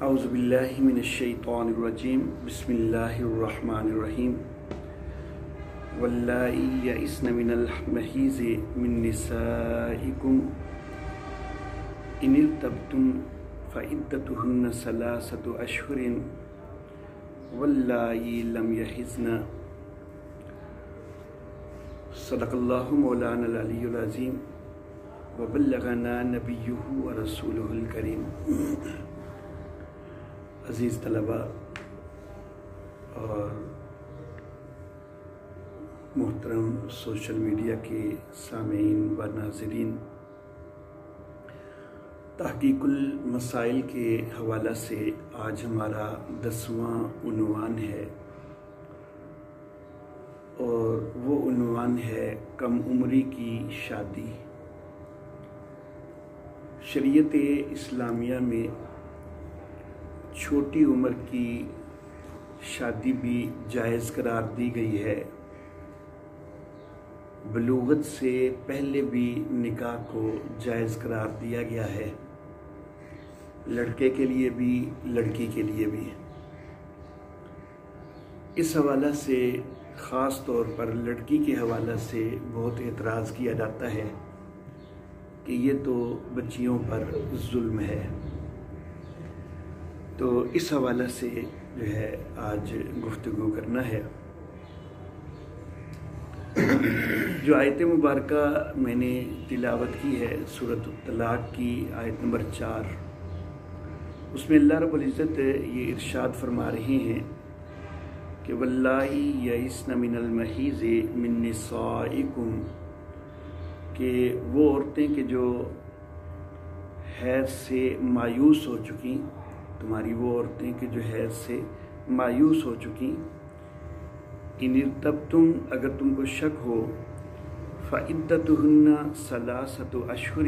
اعوذ باللہ من الشیطان الرجیم بسم اللہ الرحمن الرحیم واللائی یئسن من المحیض من نسائکم ان ارتبتم فعدتہن ثلاثۃ اشہر واللائی لم یحضن صدق اللہ مولانا العلی العظیم وبلغنا نبیہ ورسولہ الکریم۔ عزیز طلباء اور محترم سوشل میڈیا کے سامعین و ناظرین، تحقیق المسائل کے حوالہ سے آج ہمارا 10واں عنوان ہے اور وہ عنوان ہے کم عمری کی شادی۔ شریعت اسلامیہ میں چھوٹی عمر کی شادی بھی جائز قرار دی گئی ہے۔ بلوغت سے پہلے بھی نکاح کو جائز قرار دیا گیا ہے، لڑکے کے لیے بھی لڑکی کے لیے بھی۔ اس حوالہ سے خاص طور پر لڑکی کے حوالہ سے بہت اعتراض کیا جاتا ہے کہ یہ تو بچیوں پر ظلم ہے۔ تو اس حوالہ سے جو ہے آج گفتگو کرنا ہے۔ جو آیت مبارکہ میں نے تلاوت کی ہے سورۃ الطلاق کی آیت نمبر 4، اس میں اللہ رب العزت یہ ارشاد فرما رہے ہیں کہ واللائی یئسن من المحیض من نسائکم، کہ وہ عورتیں کہ جو حیض سے مایوس ہو چکیں، تمہاری وہ عورتیں کہ جو حیض سے مایوس ہو چکیں، ان ارتبتم، اگر تم کو شک ہو، فعدتہن ثلاثۃ اشہر،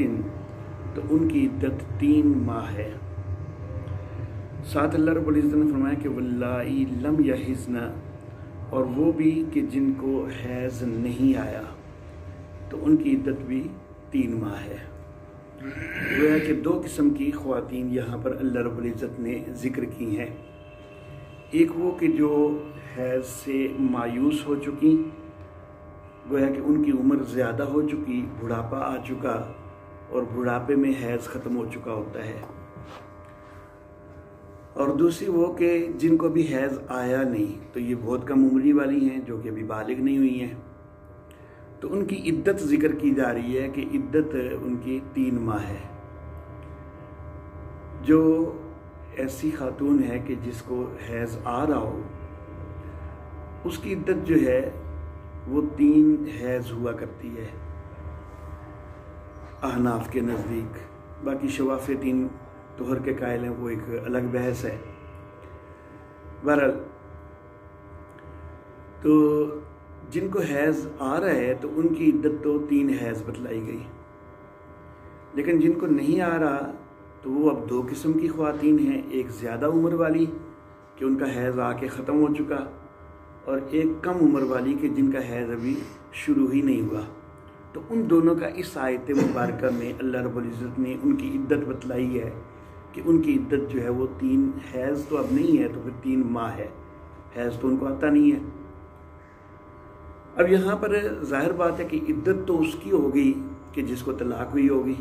تو ان کی عدت 3 ماہ ہے۔ ساتھ اللہ رب العزت نے فرمایا کہ واللائی لم یحضن، اور وہ بھی کہ جن کو حیض نہیں آیا تو ان کی عدت بھی 3 ماہ ہے۔ گویا کہ 2 قسم کی خواتین یہاں پر اللہ رب العزت نے ذکر کی ہیں۔ ایک وہ کہ جو حیض سے مایوس ہو چکی، گویا کہ ان کی عمر زیادہ ہو چکی، بڑھاپا آ چکا اور بڑھاپے میں حیض ختم ہو چکا ہوتا ہے، اور دوسری وہ کہ جن کو بھی حیض آیا نہیں، تو یہ بہت کم عمری والی ہیں جو کہ ابھی بالغ نہیں ہوئی ہیں، تو ان کی عدت ذکر کی جا رہی ہے کہ عدت ان کی 3 ماہ ہے۔ جو ایسی خاتون ہے کہ جس کو حیض آ رہا ہو، اس کی عدت جو ہے وہ 3 حیض ہوا کرتی ہے احناف کے نزدیک۔ باقی شواف 3 طہر کے قائل ہیں، وہ ایک الگ بحث ہے۔ بہرحال تو جن کو حیض آ رہا ہے تو ان کی عدت تو 3 حیض بتلائی گئی، لیکن جن کو نہیں آ رہا تو وہ اب 2 قسم کی خواتین ہیں، ایک زیادہ عمر والی کہ ان کا حیض آ کے ختم ہو چکا، اور ایک کم عمر والی کہ جن کا حیض ابھی شروع ہی نہیں ہوا۔ تو ان دونوں کا اس آیت مبارکہ میں اللہ رب العزت نے ان کی عدت بتلائی ہے کہ ان کی عدت جو ہے وہ 3 حیض تو اب نہیں ہے، تو پھر 3 ماہ ہے، حیض تو ان کو آتا نہیں ہے۔ اب یہاں پر ظاہر بات ہے کہ عدت تو اس کی ہوگی کہ جس کو طلاق ہوئی ہوگی،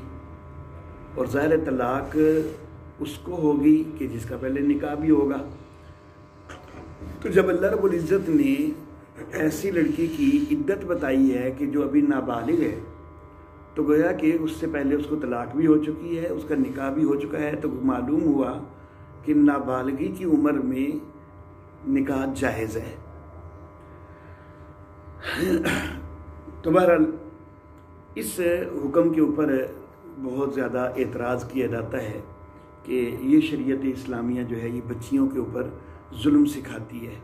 اور ظاہر طلاق اس کو ہوگی کہ جس کا پہلے نکاح بھی ہوگا۔ تو جب اللہ رب العزت نے ایسی لڑکی کی عدت بتائی ہے کہ جو ابھی نابالغ ہے، تو گویا کہ اس سے پہلے اس کو طلاق بھی ہو چکی ہے، اس کا نکاح بھی ہو چکا ہے، تو معلوم ہوا کہ نابالغی کی عمر میں نکاح جائز ہے۔ تو بہرحال اس حکم کے اوپر بہت زیادہ اعتراض کیا جاتا ہے کہ یہ شریعت اسلامیہ جو ہے یہ بچیوں کے اوپر ظلم سکھاتی ہے،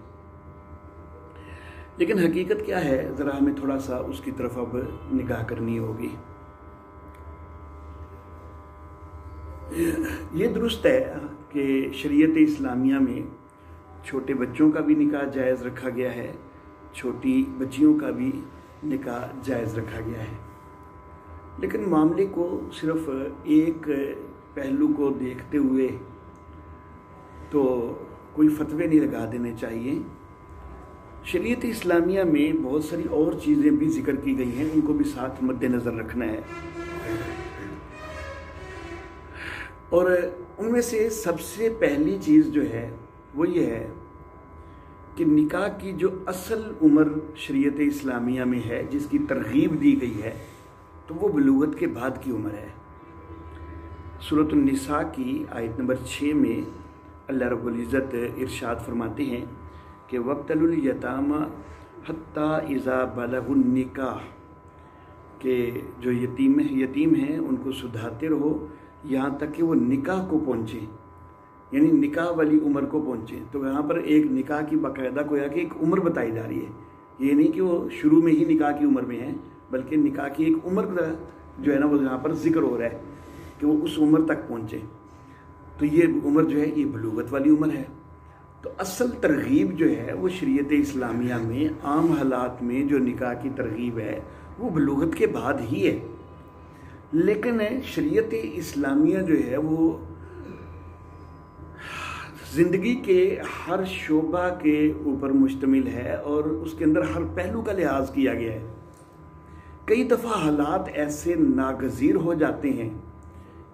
لیکن حقیقت کیا ہے ذرا ہمیں تھوڑا سا اس کی طرف اب نگاہ کرنی ہوگی۔ یہ درست ہے کہ شریعت اسلامیہ میں چھوٹے بچوں کا بھی نکاح جائز رکھا گیا ہے، چھوٹی بچیوں کا بھی نکاح جائز رکھا گیا ہے، لیکن معاملے کو صرف ایک پہلو کو دیکھتے ہوئے تو کوئی فتوے نہیں لگا دینے چاہیے۔ شریعت اسلامیہ میں بہت ساری اور چیزیں بھی ذکر کی گئی ہیں، ان کو بھی ساتھ مد نظر رکھنا ہے، اور ان میں سے سب سے پہلی چیز جو ہے وہ یہ ہے کہ نکاح کی جو اصل عمر شریعت اسلامیہ میں ہے، جس کی ترغیب دی گئی ہے، تو وہ بلوغت کے بعد کی عمر ہے۔ سورۃ النساء کی آیت نمبر 6 میں اللہ رب العزت ارشاد فرماتے ہیں کہ وَابْتَلُوا الْيَتَامَى حَتَّى إِذَا بَلَغُوا النِّكَاحَ، کہ جو یتیم ہیں ان کو سدھاتے رہو یہاں تک کہ وہ نکاح کو پہنچیں، یعنی نکاح والی عمر کو پہنچیں۔ تو یہاں پر ایک نکاح کی باقاعدہ گویا کہ ایک عمر بتائی جا رہی ہے، یہ نہیں کہ وہ شروع میں ہی نکاح کی عمر میں ہیں، بلکہ نکاح کی ایک عمر جو ہے نا وہ یہاں پر ذکر ہو رہا ہے کہ وہ اس عمر تک پہنچے۔ تو یہ عمر جو ہے یہ بلوغت والی عمر ہے۔ تو اصل ترغیب جو ہے وہ شریعت اسلامیہ میں عام حالات میں جو نکاح کی ترغیب ہے وہ بلوغت کے بعد ہی ہے، لیکن شریعت اسلامیہ جو ہے وہ زندگی کے ہر شعبہ کے اوپر مشتمل ہے اور اس کے اندر ہر پہلو کا لحاظ کیا گیا ہے۔ کئی دفعہ حالات ایسے ناگزیر ہو جاتے ہیں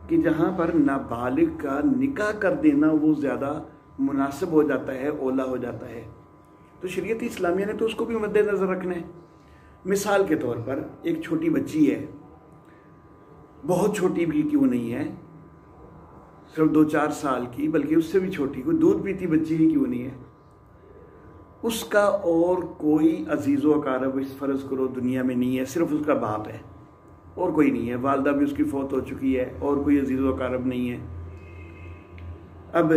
کہ جہاں پر نابالغ کا نکاح کر دینا وہ زیادہ مناسب ہو جاتا ہے، اولا ہو جاتا ہے، تو شریعت اسلامیہ نے تو اس کو بھی مد نظر رکھنا ہے۔ مثال کے طور پر ایک چھوٹی بچی ہے، بہت چھوٹی بھی کیوں نہیں ہے، صرف 2-4 سال کی، بلکہ اس سے بھی چھوٹی، کوئی دودھ پیتی بچی ہی کیوں نہیں ہے، اس کا اور کوئی عزیز و اقارب اس فرض کرو دنیا میں نہیں ہے، صرف اس کا باپ ہے اور کوئی نہیں ہے، والدہ بھی اس کی فوت ہو چکی ہے اور کوئی عزیز و اقارب نہیں ہے۔ اب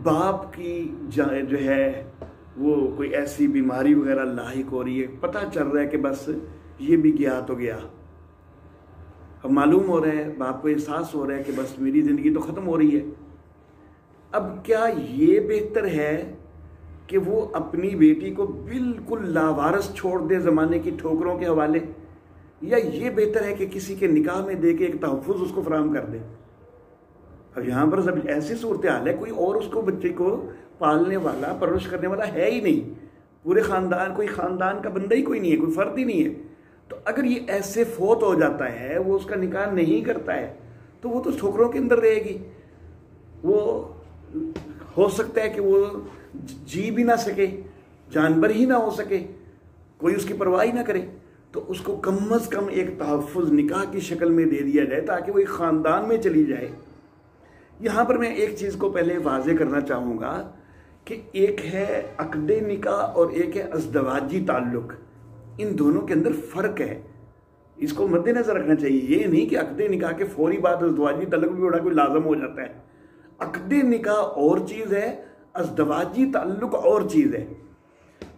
باپ کی جو ہے وہ کوئی ایسی بیماری وغیرہ لاحق ہو رہی ہے، پتہ چل رہا ہے کہ بس یہ بھی گیا تو گیا، اب معلوم ہو رہا ہے، باپ کو احساس ہو رہا ہے کہ بس میری زندگی تو ختم ہو رہی ہے۔ اب کیا یہ بہتر ہے کہ وہ اپنی بیٹی کو بالکل لاوارث چھوڑ دے زمانے کی ٹھوکروں کے حوالے، یا یہ بہتر ہے کہ کسی کے نکاح میں دے کے ایک تحفظ اس کو فراہم کر دے؟ اب یہاں پر سب ایسی صورتحال ہے، کوئی اور اس کو بچے کو پالنے والا پرورش کرنے والا ہے ہی نہیں، پورے خاندان، کوئی خاندان کا بندہ ہی کوئی نہیں ہے، کوئی فرد ہی نہیں ہے۔ تو اگر یہ ایسے فوت ہو جاتا ہے، وہ اس کا نکاح نہیں کرتا ہے، تو وہ تو ٹھوکروں کے اندر رہے گی، وہ ہو سکتا ہے کہ وہ جی بھی نہ سکے، جانور ہی نہ ہو سکے، کوئی اس کی پرواہ ہی نہ کرے، تو اس کو کم از کم ایک تحفظ نکاح کی شکل میں دے دیا جائے تاکہ وہ ایک خاندان میں چلی جائے۔ یہاں پر میں ایک چیز کو پہلے واضح کرنا چاہوں گا کہ ایک ہے عقد نکاح اور ایک ہے ازدواجی تعلق، ان دونوں کے اندر فرق ہے، اس کو مد نظر رکھنا چاہیے۔ یہ نہیں کہ عقد نکاح کے فوری بعد ازدواجی تعلق بھی بڑا کوئی لازم ہو جاتا ہے۔ عقد نکاح اور چیز ہے، ازدواجی تعلق اور چیز ہے۔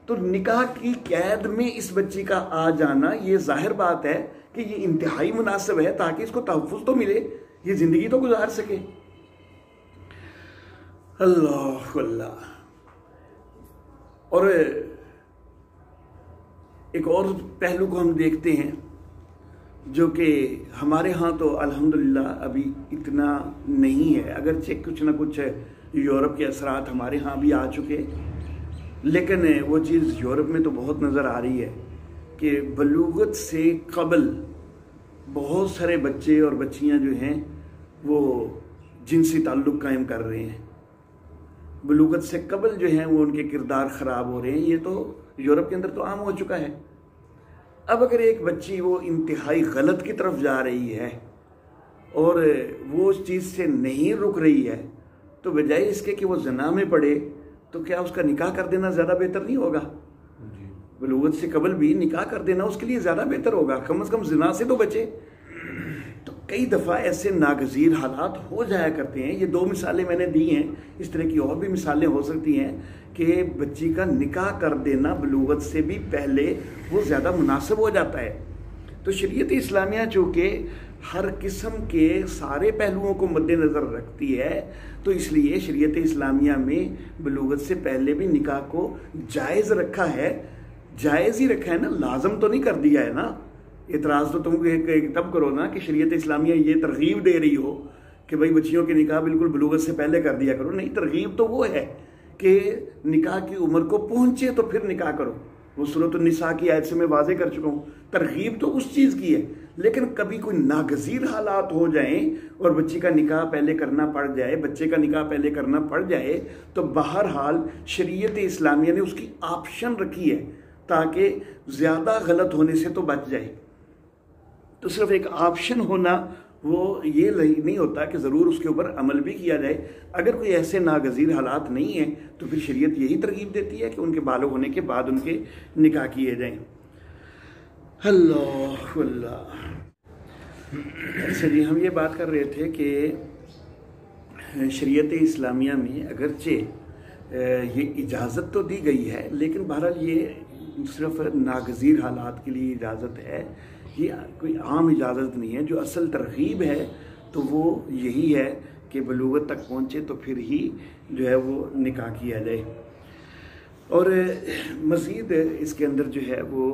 تو نکاح کی قید میں اس بچی کا آ جانا یہ ظاہر بات ہے کہ یہ انتہائی مناسب ہے تاکہ اس کو تحفظ تو ملے، یہ زندگی تو گزار سکے۔ اللہ اللہ۔ اور ایک اور پہلو کو ہم دیکھتے ہیں جو کہ ہمارے ہاں تو الحمدللہ ابھی اتنا نہیں ہے، اگرچہ کچھ نہ کچھ یورپ کے اثرات ہمارے ہاں بھی آ چکے، لیکن وہ چیز یورپ میں تو بہت نظر آ رہی ہے کہ بلوغت سے قبل بہت سارے بچے اور بچیاں جو ہیں وہ جنسی تعلق قائم کر رہے ہیں، بلوغت سے قبل جو ہیں وہ ان کے کردار خراب ہو رہے ہیں۔ یہ تو یورپ کے اندر تو عام ہو چکا ہے۔ اب اگر ایک بچی وہ انتہائی غلط کی طرف جا رہی ہے اور وہ اس چیز سے نہیں رک رہی ہے، تو بجائے اس کے کہ وہ زنا میں پڑے تو کیا اس کا نکاح کر دینا زیادہ بہتر نہیں ہوگا؟ بلوغت سے قبل بھی نکاح کر دینا اس کے لیے زیادہ بہتر ہوگا، کم از کم زنا سے تو بچے۔ تو کئی دفعہ ایسے ناگزیر حالات ہو جایا کرتے ہیں، یہ 2 مثالیں میں نے دی ہیں، اس طرح کی اور بھی مثالیں ہو سکتی ہیں کہ بچی کا نکاح کر دینا بلوغت سے بھی پہلے وہ زیادہ مناسب ہو جاتا ہے۔ تو شریعت اسلامیہ چونکہ ہر قسم کے سارے پہلوؤں کو مد نظر رکھتی ہے، تو اس لیے شریعت اسلامیہ میں بلوغت سے پہلے بھی نکاح کو جائز رکھا ہے، جائز ہی رکھا ہے نا، لازم تو نہیں کر دیا ہے نا۔ اعتراض تو تم تب کرو نا کہ شریعت اسلامیہ یہ ترغیب دے رہی ہو کہ بھائی بچیوں کے نکاح بالکل بلوغت سے پہلے کر دیا کرو، نہیں، ترغیب تو وہ ہے کہ نکاح کی عمر کو پہنچے تو پھر نکاح کرو، وہ سورۃ النساء کی آیت سے میں واضح کر چکا ہوں، ترغیب تو اس چیز کی ہے، لیکن کبھی کوئی ناگزیر حالات ہو جائیں اور بچی کا نکاح پہلے کرنا پڑ جائے، بچے کا نکاح پہلے کرنا پڑ جائے، تو بہرحال شریعت اسلامیہ نے اس کی آپشن رکھی ہے تاکہ زیادہ غلط ہونے سے تو بچ جائے۔ تو صرف ایک آپشن ہونا وہ یہ نہیں ہوتا کہ ضرور اس کے اوپر عمل بھی کیا جائے۔ اگر کوئی ایسے ناگزیر حالات نہیں ہیں تو پھر شریعت یہی ترغیب دیتی ہے کہ ان کے بالغ ہونے کے بعد ان کے نکاح کیے جائیں۔ اللہ اللہ۔ اچھا جی، ہم یہ بات کر رہے تھے کہ شریعت اسلامیہ میں اگرچہ یہ اجازت تو دی گئی ہے، لیکن بہرحال یہ صرف ناگزیر حالات کے لیے اجازت ہے، یہ کوئی عام اجازت نہیں ہے۔ جو اصل ترغیب ہے تو وہ یہی ہے کہ بلوغت تک پہنچے تو پھر ہی جو ہے وہ نکاح کیا جائے۔ اور مزید اس کے اندر جو ہے وہ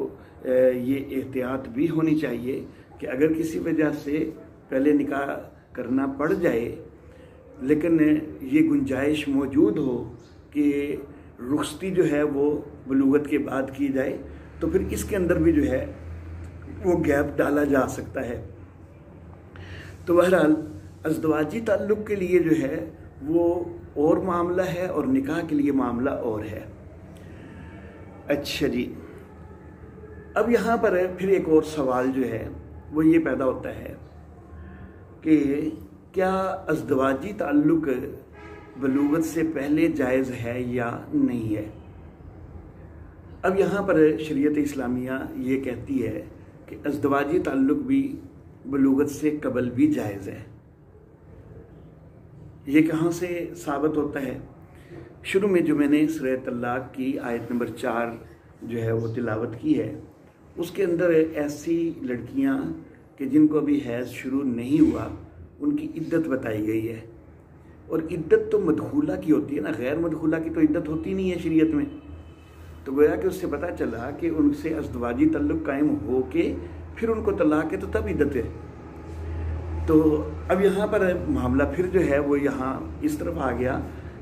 یہ احتیاط بھی ہونی چاہیے کہ اگر کسی وجہ سے پہلے نکاح کرنا پڑ جائے لیکن یہ گنجائش موجود ہو کہ رخصتی جو ہے وہ بلوغت کے بعد کی جائے، تو پھر اس کے اندر بھی جو ہے وہ گیپ ڈالا جا سکتا ہے۔ تو بہرحال ازدواجی تعلق کے لیے جو ہے وہ اور معاملہ ہے اور نکاح کے لیے معاملہ اور ہے۔ اچھا جی، اب یہاں پر پھر ایک اور سوال جو ہے وہ یہ پیدا ہوتا ہے کہ کیا ازدواجی تعلق بلوغت سے پہلے جائز ہے یا نہیں ہے؟ اب یہاں پر شریعت اسلامیہ یہ کہتی ہے کہ ازدواجی تعلق بھی بلوغت سے قبل بھی جائز ہے۔ یہ کہاں سے ثابت ہوتا ہے؟ شروع میں جو میں نے سورہ طلاق کی آیت نمبر 4 جو ہے وہ تلاوت کی ہے، اس کے اندر ایسی لڑکیاں کہ جن کو ابھی حیض شروع نہیں ہوا ان کی عدت بتائی گئی ہے، اور عدت تو مدخولہ کی ہوتی ہے نا، غیر مدخولہ کی تو عدت ہوتی نہیں ہے شریعت میں۔ تو گویا کہ اس سے پتہ چلا کہ ان سے ازدواجی تعلق قائم ہو کے پھر ان کو طلاق ہے تو تب عدت ہے۔ تو اب یہاں پر معاملہ پھر جو ہے وہ یہاں اس طرف آ گیا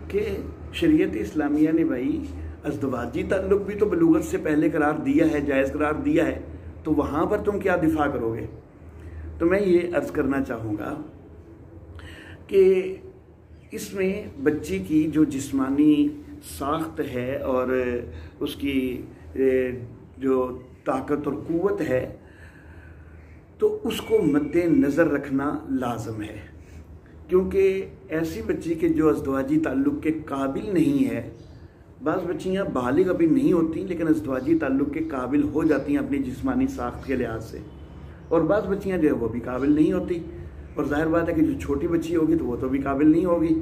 کہ شریعت اسلامیہ نے بھائی ازدواجی تعلق بھی تو بلوغت سے پہلے قرار دیا ہے، جائز قرار دیا ہے، تو وہاں پر تم کیا دفاع کرو گے؟ تو میں یہ عرض کرنا چاہوں گا کہ اس میں بچی کی جو جسمانی ساخت ہے اور اس کی جو طاقت اور قوت ہے تو اس کو مد نظر رکھنا لازم ہے، کیونکہ ایسی بچی کے جو ازدواجی تعلق کے قابل نہیں ہے، بعض بچیاں بالغ ابھی نہیں ہوتی لیکن ازدواجی تعلق کے قابل ہو جاتی ہیں اپنی جسمانی ساخت کے لحاظ سے، اور بعض بچیاں جو ہے وہ بھی قابل نہیں ہوتی، اور ظاہر بات ہے کہ جو چھوٹی بچی ہوگی تو وہ تو بھی قابل نہیں ہوگی۔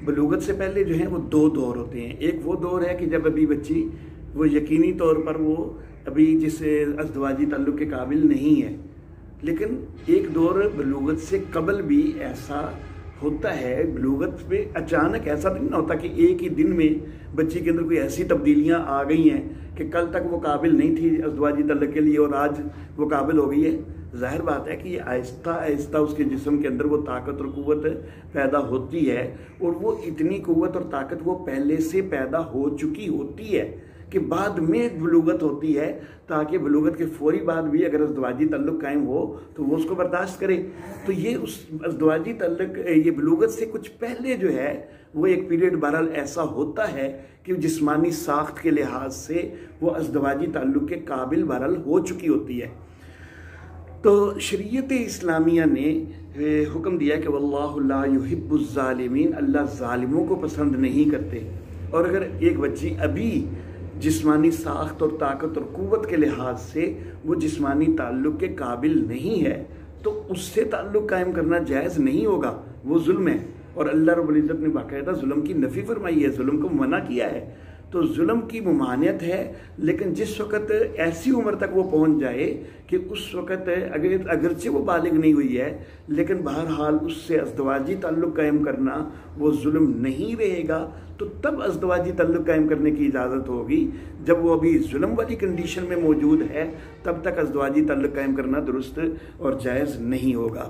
بلوغت سے پہلے جو ہیں وہ 2 دور ہوتے ہیں، ایک وہ دور ہے کہ جب ابھی بچی وہ یقینی طور پر وہ ابھی جس ازدواجی تعلق کے قابل نہیں ہے، لیکن ایک دور بلوغت سے قبل بھی ایسا ہوتا ہے۔ بلوغت میں اچانک ایسا نہیں ہوتا کہ ایک ہی دن میں بچی کے اندر کوئی ایسی تبدیلیاں آ گئی ہیں کہ کل تک وہ قابل نہیں تھی ازدواجی تعلق کے لیے اور آج وہ قابل ہو گئی ہے۔ ظاہر بات ہے کہ یہ آہستہ آہستہ اس کے جسم کے اندر وہ طاقت اور قوت پیدا ہوتی ہے، اور وہ اتنی قوت اور طاقت وہ پہلے سے پیدا ہو چکی ہوتی ہے کہ بعد میں بلوغت ہوتی ہے، تاکہ بلوغت کے فوری بعد بھی اگر ازدواجی تعلق قائم ہو تو وہ اس کو برداشت کرے۔ تو یہ اس ازدواجی تعلق یہ بلوغت سے کچھ پہلے جو ہے وہ ایک پیریڈ بہرحال ایسا ہوتا ہے کہ جسمانی ساخت کے لحاظ سے وہ ازدواجی تعلق کے قابل بہرحال ہو چکی ہوتی ہے۔ تو شریعت اسلامیہ نے حکم دیا کہ واللہ لا یحب الظالمین، اللہ ظالموں کو پسند نہیں کرتے، اور اگر ایک بچی ابھی جسمانی ساخت اور طاقت اور قوت کے لحاظ سے وہ جسمانی تعلق کے قابل نہیں ہے تو اس سے تعلق قائم کرنا جائز نہیں ہوگا، وہ ظلم ہے، اور اللہ رب العزت نے باقاعدہ ظلم کی نفی فرمائی ہے، ظلم کو منع کیا ہے۔ تو ظلم کی ممانعت ہے، لیکن جس وقت ایسی عمر تک وہ پہنچ جائے کہ اس وقت اگرچہ وہ بالغ نہیں ہوئی ہے لیکن بہرحال اس سے ازدواجی تعلق قائم کرنا وہ ظلم نہیں رہے گا، تو تب ازدواجی تعلق قائم کرنے کی اجازت ہوگی۔ جب وہ ابھی ظلم والی کنڈیشن میں موجود ہے تب تک ازدواجی تعلق قائم کرنا درست اور جائز نہیں ہوگا۔